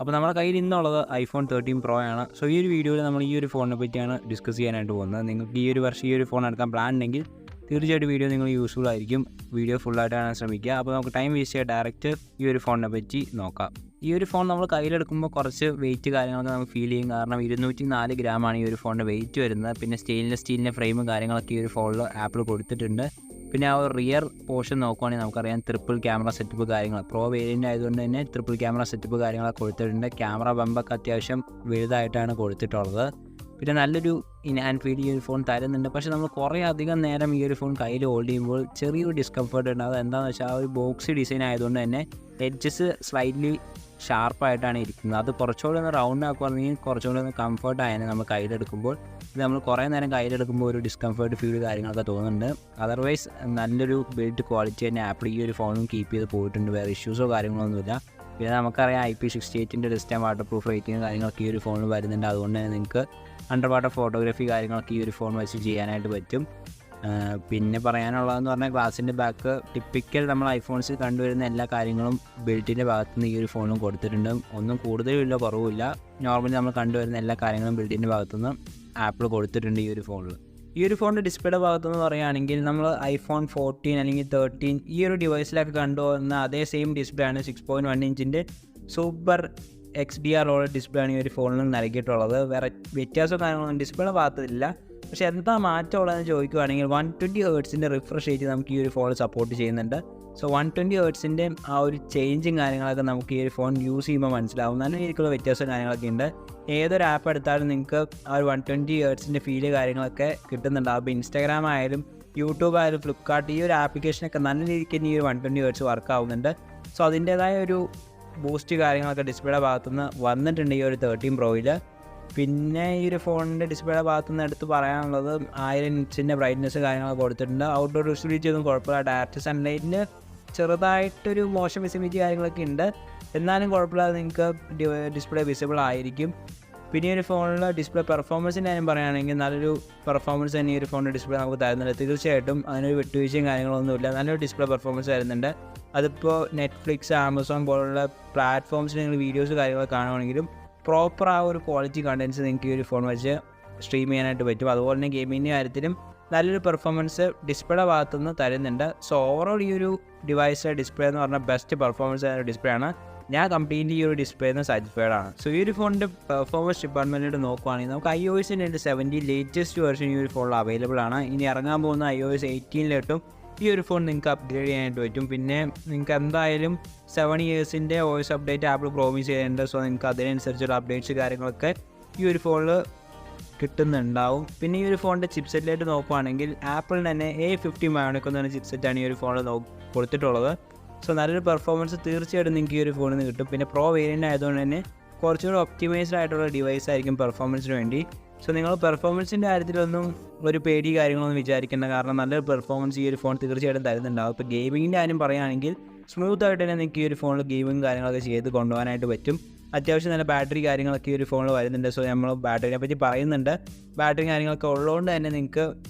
അപ്പോൾ നമ്മുടെ കയ്യിൽ ഇന്നുള്ളത് iPhone 13 Pro ആണ്. സോ ഈ ഒരു വീഡിയോയിൽ നമ്മൾ ഈ ഒരു ഫോണിനെ പറ്റിയാണ് ഡിസ്കസ് ചെയ്യാനായിട്ട് പോകുന്നത്. നിങ്ങൾക്ക് ഈ ഒരു വർഷം ഈ ഒരു ഫോൺ എടുക്കാൻ പ്ലാൻ ഉണ്ടെങ്കിൽ തീർച്ചയായിട്ടും വീഡിയോ നിങ്ങൾ യൂസ്ഫുൾ ആയിരിക്കും. വീഡിയോ ഫുള്ളായിട്ട് കാണാൻ ശ്രമിക്കുക. അപ്പോൾ നമുക്ക് ടൈം വേസ്റ്റ് ചെയ്യാൻ ഡയറക്റ്റ് ഈ ഒരു ഫോണിനെ പറ്റി നോക്കാം. ഈ ഒരു ഫോൺ നമ്മൾ കയ്യിലെടുക്കുമ്പോൾ കുറച്ച് വെയിറ്റ് കാര്യങ്ങളൊക്കെ നമുക്ക് ഫീൽ ചെയ്യും. കാരണം 204 ഗ്രാമാണ് ഈ ഒരു ഫോണിൻ്റെ വെയിറ്റ് വരുന്നത്. പിന്നെ സ്റ്റീലിൻ്റെ ഫ്രെയിമും കാര്യങ്ങളൊക്കെ ഈ ഒരു ഫോണിൽ ആപ്പിൾ കൊടുത്തിട്ടുണ്ട്. പിന്നെ ആ ഒരു റിയർ പോർഷൻ നോക്കുവാണെങ്കിൽ നമുക്കറിയാം ട്രിപ്പിൾ ക്യാമറ സെറ്റപ്പ് കാര്യങ്ങൾ പ്രോ വേരിയൻ്റ് ആയതുകൊണ്ട് തന്നെ ട്രിപ്പിൾ ക്യാമറ സെറ്റപ്പ് കാര്യങ്ങളൊക്കെ കൊടുത്തിട്ടുണ്ട്. ക്യാമറ ബമ്പൊക്കെ അത്യാവശ്യം വലുതായിട്ടാണ് കൊടുത്തിട്ടുള്ളത്. പിന്നെ നല്ലൊരു ഇൻ ഹാൻഡ് ഫീൽ ഈ ഒരു ഫോൺ തരുന്നുണ്ട്. പക്ഷേ നമ്മൾ കുറേ അധികം നേരം ഈ ഒരു ഫോൺ കയ്യിൽ ഹോൾഡ് ചെയ്യുമ്പോൾ ചെറിയൊരു ഡിസ്കംഫർട്ട് ഉണ്ട്. അത് എന്താണെന്ന് വെച്ചാൽ ആ ഒരു ബോക്സി ഡിസൈൻ ആയതുകൊണ്ട് തന്നെ എഡ്ജസ് സ്ലൈറ്റ്ലി ഷാർപ്പായിട്ടാണ് ഇരിക്കുന്നത്. അത് കുറച്ചുകൂടി ഒന്ന് റൗണ്ട് ആക്കുകയാണെങ്കിൽ കുറച്ചുകൂടി ഒന്ന് കംഫർട്ടായാണ് നമ്മൾ കയ്യിലെടുക്കുമ്പോൾ. ഇത് നമ്മൾ കുറേ നേരം കയ്യിലെടുക്കുമ്പോൾ ഒരു ഡിസ്കംഫർട്ട് ഫീൽ കാര്യങ്ങളൊക്കെ തോന്നുന്നുണ്ട്. അതർവൈസ് നല്ലൊരു ബിൽഡ് ക്വാളിറ്റി തന്നെ ആപ്പിൾ ഈ ഒരു ഫോണും കീപ്പ് ചെയ്ത് പോയിട്ടുണ്ട്. വേറെ ഇഷ്യൂസോ കാര്യങ്ങളൊന്നുമില്ല. പിന്നെ നമുക്കറിയാം IP68 ഡിസ്റ്റൻ വാട്ടർ പ്രൂഫ് റേറ്റിംഗ് കാര്യങ്ങളൊക്കെ ഈ ഒരു ഫോണിൽ വരുന്നുണ്ട്. അതുകൊണ്ട് തന്നെ നിങ്ങൾക്ക് അണ്ടർ വാട്ടർ ഫോട്ടോഗ്രാഫി കാര്യങ്ങളൊക്കെ ഈ ഒരു ഫോൺ വെച്ച് ചെയ്യാനായിട്ട് പറ്റും. പിന്നെ പറയാനുള്ളതെന്ന് പറഞ്ഞാൽ ഗ്ലാസിൻ്റെ ബാക്ക് ടിപ്പിക്കൽ നമ്മൾ ഐഫോൺസിൽ കണ്ടുവരുന്ന എല്ലാ കാര്യങ്ങളും ബിൽഡിൻ്റെ ഭാഗത്തുനിന്ന് ഈ ഒരു ഫോണിലും കൊടുത്തിട്ടുണ്ട്. ഒന്നും കൂടുതലുമില്ല കുറവുമില്ല. നോർമലി നമ്മൾ കണ്ടുവരുന്ന എല്ലാ കാര്യങ്ങളും ബിൽഡിൻ്റെ ഭാഗത്തുനിന്ന് ആപ്പിൾ കൊടുത്തിട്ടുണ്ട് ഈ ഒരു ഫോണിൽ. ഈ ഒരു ഫോണിൻ്റെ ഡിസ്പ്ലേയുടെ ഭാഗത്തുനിന്ന് പറയുകയാണെങ്കിൽ നമ്മൾ iPhone 14 അല്ലെങ്കിൽ 13 ഈ ഒരു ഡിവൈസിലൊക്കെ കണ്ടുവരുന്ന അതേ സെയിം ഡിസ്പ്ലേ ആണ്. 6.1 ഇഞ്ചിൻ്റെ സൂപ്പർ XDR ഡിസ്പ്ലേ ആണ് ഈ ഒരു ഫോണിൽ നൽകിയിട്ടുള്ളത്. വേറെ വ്യത്യാസമോ കാര്യങ്ങളൊന്നും ഡിസ്പ്ലേയുടെ ഭാഗത്തില്ല. പക്ഷേ എന്താ മാറ്റമുള്ളതെന്ന് ചോദിക്കുകയാണെങ്കിൽ 120 ഹെർട്സിൻ്റെ റിഫ്രഷ് റേറ്റ് നമുക്ക് ഈ ഒരു ഫോൺ സപ്പോർട്ട് ചെയ്യുന്നുണ്ട്. സോ 120 ഹെർട്സിൻ്റെ ആ ഒരു ചേഞ്ചും കാര്യങ്ങളൊക്കെ നമുക്ക് ഈ ഒരു ഫോൺ യൂസ് ചെയ്യുമ്പോൾ മനസ്സിലാവും. നല്ല രീതിക്കുള്ള വ്യത്യാസം കാര്യങ്ങളൊക്കെ ഉണ്ട്. ഏതൊരു ആപ്പ് എടുത്താലും നിങ്ങൾക്ക് ആ ഒരു 120 ഹെർട്സിൻ്റെ ഫീല് കാര്യങ്ങളൊക്കെ കിട്ടുന്നുണ്ടാവും. അപ്പോൾ ഇൻസ്റ്റാഗ്രാം ആയാലും യൂട്യൂബ് ആയാലും ഫ്ലിപ്കാർട്ട് ഈ ഒരു ആപ്ലിക്കേഷനൊക്കെ നല്ല രീതിക്ക് തന്നെ ഈ ഒരു 120 ഹെർട്സ് വർക്ക് ആവുന്നുണ്ട്. സോ അതിൻ്റേതായ ഒരു ബൂസ്റ്റ് കാര്യങ്ങളൊക്കെ ഡിസ്പ്ലേയുടെ ഭാഗത്തുനിന്ന് വന്നിട്ടുണ്ട് ഈ ഒരു 13 Proയിൽ. പിന്നെ ഈ ഒരു ഫോണിൻ്റെ ഡിസ്പ്ലേയുടെ ഭാഗത്തുനിന്ന് എടുത്ത് പറയാനുള്ളത് 1000 നിറ്റ്സിൻ്റെ ബ്രൈറ്റ്നസ് കാര്യങ്ങളൊക്കെ കൊടുത്തിട്ടുണ്ട്. ഔട്ട്ഡോർ വിസിബിലിറ്റി ഒന്നും കുഴപ്പമില്ല. ഡയറക്റ്റ് സൺലൈറ്റിന് ചെറുതായിട്ടൊരു മോശം വിസിബിലിറ്റി കാര്യങ്ങളൊക്കെ ഉണ്ട്. എന്നാലും കുഴപ്പമില്ലാതെ നിങ്ങൾക്ക് ഡിസ്പ്ലേ വിസിബിൾ ആയിരിക്കും. പിന്നെ ഈ ഒരു ഫോണിൽ ഡിസ്പ്ലേ പെർഫോമൻസിൻ്റെ കാര്യം പറയുകയാണെങ്കിൽ നല്ലൊരു പെർഫോമൻസ് തന്നെ ഈ ഒരു ഫോണിൻ്റെ ഡിസ്പ്ലേ നമുക്ക് തരുന്നുണ്ട്. തീർച്ചയായിട്ടും അതിനൊരു വിട്ടുവീഴ്ചയും കാര്യങ്ങളൊന്നുമില്ല. നല്ലൊരു ഡിസ്പ്ലേ പെർഫോമൻസ് തരുന്നുണ്ട്. അതിപ്പോൾ നെറ്റ്ഫ്ലിക്സ്, ആമസോൺ പോലുള്ള പ്ലാറ്റ്ഫോംസിൽ നിങ്ങൾ വീഡിയോസ് കാര്യങ്ങളൊക്കെ കാണുകയാണെങ്കിലും പ്രോപ്പർ ആ ഒരു ക്വാളിറ്റി കണ്ടൻസ് നിങ്ങൾക്ക് ഈ ഒരു ഫോൺ വെച്ച് സ്ട്രീം ചെയ്യാനായിട്ട് പറ്റും. അതുപോലെ തന്നെ ഗെയിമിങ്ങിൻ്റെ കാര്യത്തിലും നല്ലൊരു പെർഫോമൻസ് ഡിസ്പ്ലേയുടെ ഭാഗത്തുനിന്ന് തരുന്നുണ്ട്. സോ ഓവറോൾ ഈ ഒരു ഡിവൈസിലെ ഡിസ്പ്ലേ എന്ന് പറഞ്ഞാൽ ബെസ്റ്റ് പെർഫോമൻസ് ആയ ഡിസ്പ്ലേ ആണ്. ഞാൻ കംപ്ലീറ്റ്ലി ഈ ഒരു ഡിസ്പ്ലേന്ന് സാറ്റിസ്ഫൈഡ് ആണ്. സോ ഈ ഒരു ഫോണിൻ്റെ പെർഫോമൻസ് ഡിപ്പാർട്ട്മെൻറ്റിലോട്ട് നോക്കുവാണെങ്കിൽ നമുക്ക് iOS 70 ലേറ്റസ്റ്റ് വെർഷൻ ഈ ഒരു ഫോണിൽ അവൈലബിൾ ആണ്. ഇനി ഇറങ്ങാൻ പോകുന്ന iOS 18 ഈ ഒരു ഫോൺ നിങ്ങൾക്ക് അപ്ഗ്രേഡ് ചെയ്യാനായിട്ട് പറ്റും. പിന്നെ നിങ്ങൾക്ക് എന്തായാലും 7 ഇയേഴ്സിൻ്റെ OS അപ്ഡേറ്റ് ആപ്പിൾ പ്രോമിസ് ചെയ്യുന്നുണ്ട്. സോ നിങ്ങൾക്ക് അതിനനുസരിച്ചുള്ള അപ്ഡേറ്റ്സ് കാര്യങ്ങളൊക്കെ ഈ ഒരു ഫോണിൽ കിട്ടുന്നുണ്ടാവും. പിന്നെ ഈ ഒരു ഫോണിൻ്റെ ചിപ്സെറ്റിലായിട്ട് നോക്കുകയാണെങ്കിൽ ആപ്പിളിന് തന്നെ A50 Bionic എന്ന് പറഞ്ഞ ചിപ്സെറ്റാണ് ഈ ഒരു ഫോണിൽ കൊടുത്തിട്ടുള്ളത്. സോ നല്ലൊരു പെർഫോമൻസ് തീർച്ചയായിട്ടും നിങ്ങൾക്ക് ഈ ഒരു ഫോണിൽ നിന്ന് കിട്ടും. പിന്നെ പ്രോ വേരിയൻ്റ് ആയതുകൊണ്ട് തന്നെ കുറച്ചുകൂടി ഒപ്റ്റിമൈസ്ഡ് ആയിട്ടുള്ള ഡിവൈസ് ആയിരിക്കും പെർഫോമൻസിന് വേണ്ടി. സോ നിങ്ങൾ പെർഫോമൻസിൻ്റെ കാര്യത്തിലൊന്നും ഒരു പേടി കാര്യങ്ങളൊന്നും വിചാരിക്കേണ്ട. കാരണം നല്ലൊരു പെർഫോമൻസ് ഈ ഒരു ഫോൺ തീർച്ചയായിട്ടും തരുന്നുണ്ടാവും. ഇപ്പോൾ ഗെയിമിങ്ങിൻ്റെ കാര്യം പറയുകയാണെങ്കിൽ സ്മൂത്തായിട്ട് തന്നെ നിങ്ങൾക്ക് ഈ ഒരു ഫോണിൽ ഗെയിമിങ് കാര്യങ്ങളൊക്കെ ചെയ്ത് കൊണ്ടുപോകാനായിട്ട് പറ്റും. അത്യാവശ്യം നല്ല ബാറ്ററി കാര്യങ്ങളൊക്കെ ഈ ഒരു ഫോണിൽ വരുന്നുണ്ട്. സോ നമ്മൾ ബാറ്ററിനെ പറ്റി പറയുന്നുണ്ട്. ബാറ്ററി കാര്യങ്ങളൊക്കെ ഉള്ളതുകൊണ്ട് തന്നെ നിങ്ങൾക്ക്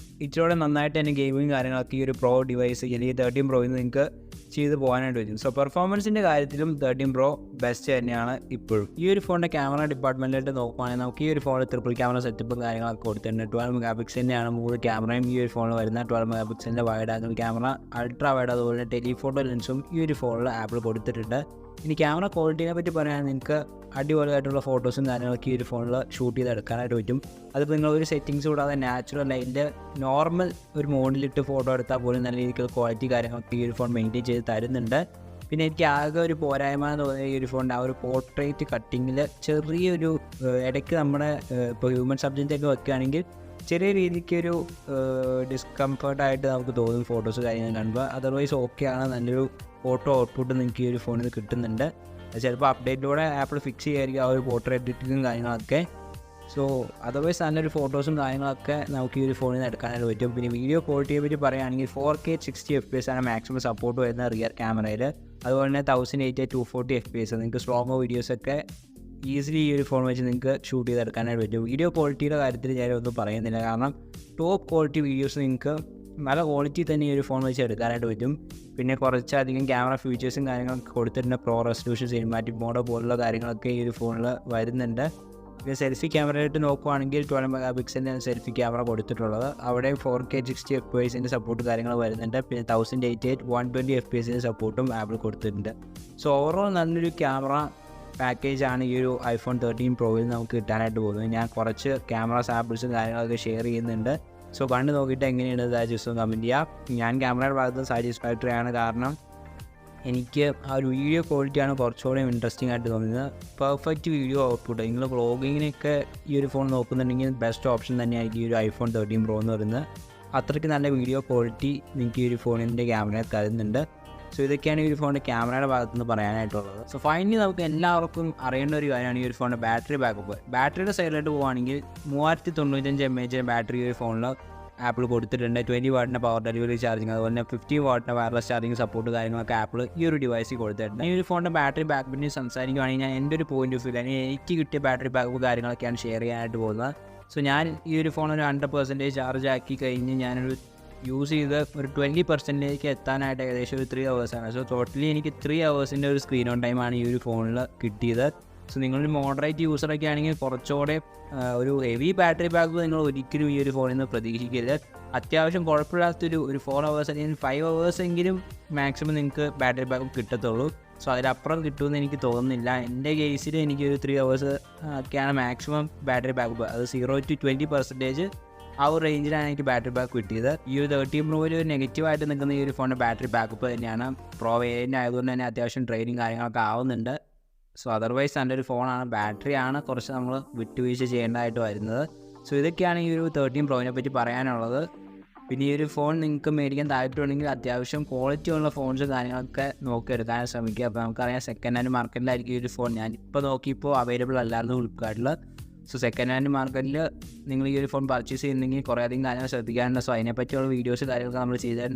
ഇച്ചിരി നന്നായിട്ട് തന്നെ ഗെയിമിങ് കാര്യങ്ങളൊക്കെ ഈ ഒരു പ്രോ ഡിവൈസ് അല്ലെങ്കിൽ 13 Proയിൽ നിന്ന് നിങ്ങൾക്ക് ചെയ്ത് പോകാനായിട്ട് പറ്റും. സോ പെർഫോമൻസിൻ്റെ കാര്യത്തിലും 13 Pro ബെസ്റ്റ് തന്നെയാണ് ഇപ്പോഴും. ഈ ഒരു ഫോണിൻ്റെ ക്യാമറ ഡിപ്പാർട്ട്മെൻറ്റിലായിട്ട് നോക്കുകയാണെങ്കിൽ നമുക്ക് ഈ ഒരു ഫോണിൽ ട്രിപ്പിൾ ക്യാമറ സെറ്റപ്പും കാര്യങ്ങളൊക്കെ കൊടുത്തിട്ടുണ്ട്. 12 മെഗാപിക്സലിൻ്റെയാണ് 3 ക്യാമറയും ഈ ഒരു ഫോണിൽ വരുന്ന 12 മെഗാപിക്സലിൻ്റെ wide angle camera, ultra wide, അതുപോലെ ടെലിഫോട്ടോ ലെൻസും ഈ ഒരു ഫോണിൽ ആപ്പിൾ കൊടുത്തിട്ടുണ്ട്. ഇനി ക്യാമറ ക്വാളിറ്റിനെ പറ്റി പറയുകയാണെങ്കിൽ നിങ്ങൾക്ക് അടിപൊളിയായിട്ടുള്ള ഫോട്ടോസും കാര്യങ്ങളൊക്കെ ഈ ഒരു ഫോണിൽ ഷൂട്ട് ചെയ്തെടുക്കാനായിട്ട് പറ്റും. അതിപ്പോൾ നിങ്ങൾ ഒരു സെറ്റിങ്സ് കൂടാതെ നാച്ചുറൽ ലൈറ്റിൻ്റെ നോർമൽ ഒരു മോഡിലിട്ട് ഫോട്ടോ എടുത്താൽ പോലും നല്ല രീതിക്കുള്ള ക്വാളിറ്റി കാര്യങ്ങളൊക്കെ ഈ ഒരു ഫോൺ മെയിൻറ്റെയിൻ ചെയ്ത് തരുന്നുണ്ട്. പിന്നെ എനിക്ക് ആകെ ഒരു പോരായ്മ എന്ന് തോന്നിയ ഈ ഒരു ഫോണിൻ്റെ ആ ഒരു പോർട്രേറ്റ് കട്ടിങ്ങിൽ ചെറിയൊരു ഇടയ്ക്ക് നമ്മുടെ ഇപ്പോൾ ഹ്യൂമൻ സബ്ജക്റ്റൊക്കെ വെക്കുകയാണെങ്കിൽ ചെറിയ രീതിക്കൊരു ഡിസ്കംഫർട്ടായിട്ട് നമുക്ക് തോന്നും ഫോട്ടോസ് കാര്യങ്ങൾ കാണുമ്പോൾ. അതർവൈസ് ഓക്കെയാണ്. നല്ലൊരു ഫോട്ടോ ഔട്ട്പുട്ട് നിങ്ങൾക്ക് ഈ ഒരു ഫോണിൽ നിന്ന് കിട്ടുന്നുണ്ട്. ചിലപ്പോൾ അപ്ഡേറ്റിലൂടെ ആപ്പിൾ ഫിക്സ് ചെയ്യായിരിക്കും ആ ഒരു പോർട്രേറ്റ് എഡിറ്റിങ്ങും കാര്യങ്ങളൊക്കെ. സോ അതർവൈസ് നല്ലൊരു ഫോട്ടോസും കാര്യങ്ങളൊക്കെ നമുക്ക് ഈ ഒരു ഫോണിൽ നിന്ന് എടുക്കാനായിട്ട് പറ്റും. പിന്നെ വീഡിയോ ക്വാളിറ്റിയെ പറ്റി പറയുകയാണെങ്കിൽ 4K 60 FPS ആണ് മാക്സിമം സപ്പോർട്ട് വരുന്ന റിയർ ക്യാമറയിൽ. അതുപോലെ തന്നെ 1080 240 FPS നിങ്ങൾക്ക് സ്ലോമോ വീഡിയോസൊക്കെ ഈസിലി ഈ ഒരു ഫോൺ വെച്ച് നിങ്ങൾക്ക് ഷൂട്ട് ചെയ്തെടുക്കാനായിട്ട് പറ്റും. വീഡിയോ ക്വാളിറ്റിയുടെ കാര്യത്തിൽ ഞാനൊന്നും പറയുന്നില്ല. കാരണം ടോപ്പ് ക്വാളിറ്റി വീഡിയോസ് നിങ്ങൾക്ക് നല്ല ക്വാളിറ്റി തന്നെ ഈ ഒരു ഫോൺ വെച്ച് എടുക്കാനായിട്ട് പറ്റും. പിന്നെ കുറച്ചധികം ക്യാമറ ഫീച്ചേഴ്സും കാര്യങ്ങളൊക്കെ കൊടുത്തിട്ടുണ്ട്. പ്രോ റെസൊല്യൂഷൻ, സിനിമാറ്റിക് മോഡോ പോലുള്ള കാര്യങ്ങളൊക്കെ ഈ ഒരു ഫോണിൽ വരുന്നുണ്ട്. പിന്നെ സെൽഫി ക്യാമറയായിട്ട് നോക്കുവാണെങ്കിൽ 12 മെഗാ പിക്സലിൻ്റെ സെൽഫി ക്യാമറ കൊടുത്തിട്ടുള്ളത്. അവിടെ 4K 60 FPS സപ്പോർട്ട് കാര്യങ്ങൾ വരുന്നുണ്ട്. പിന്നെ 1080 120 FPS സപ്പോർട്ടും ആപ്പിൾ കൊടുത്തിട്ടുണ്ട്. സോ ഓവറോൾ നല്ലൊരു ക്യാമറ പാക്കേജാണ് ഈ ഒരു iPhone 13 Proയിൽ നമുക്ക് കിട്ടാനായിട്ട് പോകുന്നത്. ഞാൻ കുറച്ച് ക്യാമറ സാമ്പിൾസും കാര്യങ്ങളൊക്കെ ഷെയർ ചെയ്യുന്നുണ്ട്. സോ കണ്ട് നോക്കിയിട്ട് എങ്ങനെയാണ് ജസ്റ്റ് ഒന്ന് കമൻറ്റ് ചെയ്യാം. ഞാൻ ക്യാമറയുടെ ഭാഗത്ത് സാറ്റിസ്ഫാക്ടറി ആണ്. കാരണം എനിക്ക് ആ ഒരു വീഡിയോ ക്വാളിറ്റിയാണ് കുറച്ചുകൂടെ ഇൻട്രസ്റ്റിംഗ് ആയിട്ട് തോന്നുന്നത്. Perfect video output. നിങ്ങൾ വ്ളോഗിങ്ങിനൊക്കെ ഈ ഒരു ഫോൺ നോക്കുന്നുണ്ടെങ്കിൽ ബെസ്റ്റ് ഓപ്ഷൻ തന്നെയായിരിക്കും ഈ ഒരു iPhone 13 Pro എന്ന് പറയുന്നത്. അത്രയ്ക്ക് നല്ല വീഡിയോ ക്വാളിറ്റി നിങ്ങൾക്ക് ഈ ഒരു ഫോണിൻ്റെ ക്യാമറയിൽ തരുന്നുണ്ട്. സോ ഇതൊക്കെയാണ് ഈ ഒരു ഫോണിൻ്റെ ക്യാമറയുടെ ഭാഗത്തുനിന്ന് പറയാനായിട്ടുള്ളത്. സോ ഫൈനലി നമുക്ക് എല്ലാവർക്കും അറിയേണ്ട ഒരു കാര്യമാണ് ഈ ഒരു ഫോണിൻ്റെ ബാറ്ററി ബാക്കപ്പ്. ബാറ്ററിയുടെ സൈഡിലോട്ട് പോവുകയാണെങ്കിൽ 3095 mAh ബാറ്ററി ഈ ഒരു ഫോണിൽ ആപ്പിൾ കൊടുത്തിട്ടുണ്ട്. 20 വാട്ടിൻ്റെ പവർ ഡെലിവറി ചാർജിങ്, അതുപോലെ തന്നെ 50 വാട്ടിൻ്റെ വയർലെസ് ചാർജിങ് സപ്പോർട്ട് കാര്യങ്ങളൊക്കെ ആപ്പിൾ ഈ ഒരു ഡിവൈസിൽ കൊടുത്തിട്ടുണ്ട്. ഈ ഒരു ഫോണിൻ്റെ ബാറ്ററി ബാക്കപ്പിനെ സംസാരിക്കുകയാണെങ്കിൽ ഞാൻ എൻ്റെ ഒരു പോയിന്റ് ഓഫ് വ്യൂ അല്ലെങ്കിൽ എനിക്ക് കിട്ടിയ ബാറ്ററി ബാക്കപ്പ് കാര്യങ്ങളൊക്കെയാണ് ഷെയർ ചെയ്യാനായിട്ട് പോകുന്നത്. സോ ഞാൻ ഈ ഒരു ഫോൺ ഒരു 100% ചാർജ് ആക്കി കഴിഞ്ഞ് ഞാനൊരു യൂസ് ചെയ്ത് ഒരു 20% എത്താനായിട്ട് ഏകദേശം ഒരു 3 hours. സോ ടോട്ടലി എനിക്ക് 3 hours ഒരു സ്ക്രീൻ ഓൺ ടൈമാണ് ഈ ഒരു ഫോണിൽ കിട്ടിയത്. സോ നിങ്ങളൊരു മോഡറേറ്റ് യൂസറൊക്കെ ആണെങ്കിൽ കുറച്ചുകൂടെ ഒരു ഹെവി ബാറ്ററി ബാക്കപ്പ് നിങ്ങൾ ഒരിക്കലും ഈ ഒരു ഫോണിൽ നിന്ന് പ്രതീക്ഷിക്കരുത്. അത്യാവശ്യം കുഴപ്പമില്ലാത്തൊരു 4 hours അല്ലെങ്കിൽ 5 hours എങ്കിലും മാക്സിമം നിങ്ങൾക്ക് ബാറ്ററി ബാക്കപ്പ് കിട്ടത്തുള്ളൂ. സോ അതിലപ്പുറം കിട്ടുമെന്ന് എനിക്ക് തോന്നുന്നില്ല. എൻ്റെ കേസിൽ എനിക്കൊരു 3 hours ഒക്കെയാണ് മാക്സിമം ബാറ്ററി ബാക്കപ്പ്. അത് 0 to 20% ആ ഒരു റേഞ്ചിലാണ് എനിക്ക് ബാറ്ററി ബാക്കപ്പ് കിട്ടിയത്. ഈ ഒരു 13 Proയിൽ ഒരു നെഗറ്റീവായിട്ട് നിൽക്കുന്ന ഈ ഒരു ഫോണിൻ്റെ ബാറ്ററി ബാക്കപ്പ് തന്നെയാണ്. പ്രോ വേരിയൻ്റ് ആയതുകൊണ്ട് തന്നെ അത്യാവശ്യം ട്രെയിനിങ് കാര്യങ്ങളൊക്കെ ആവുന്നുണ്ട്. സോ അതർവൈസ് നല്ലൊരു ഫോണാണ്. ബാറ്ററിയാണ് കുറച്ച് നമ്മൾ വിട്ടുവീഴ്ച ചെയ്യേണ്ടതായിട്ട് വരുന്നത്. സോ ഇതൊക്കെയാണ് ഈ ഒരു 13 Proനെ പറ്റി പറയാനുള്ളത്. പിന്നെ ഈ ഒരു ഫോൺ നിങ്ങൾക്ക് മേടിക്കാൻ താല്പര്യമുണ്ടെങ്കിൽ അത്യാവശ്യം ക്വാളിറ്റി ഉള്ള ഫോൺസ് കാര്യങ്ങളൊക്കെ നോക്കിയെടുക്കാൻ ശ്രമിക്കുക. അപ്പോൾ നമുക്കറിയാം സെക്കൻഡ് ഹാൻഡ് മാർക്കറ്റിലായിരിക്കും ഈ ഒരു ഫോൺ. ഞാനിപ്പോൾ നോക്കിയപ്പോൾ അവൈലബിൾ അല്ലായിരുന്നു ഫ്ലിപ്കാർട്ടിൽ. സോ സെക്കൻഡ് ഹാൻഡ് മാർക്കറ്റിൽ നിങ്ങൾ ഈ ഒരു ഫോൺ പർച്ചേസ് ചെയ്യുന്നെങ്കിൽ കുറേയധികം കാര്യങ്ങൾ ശ്രദ്ധിക്കാറുണ്ട്. സോ അതിനെപ്പറ്റിയുള്ള വീഡിയോസ് കാര്യങ്ങളൊക്കെ നമ്മൾ ചെയ്തിട്ടുണ്ട്.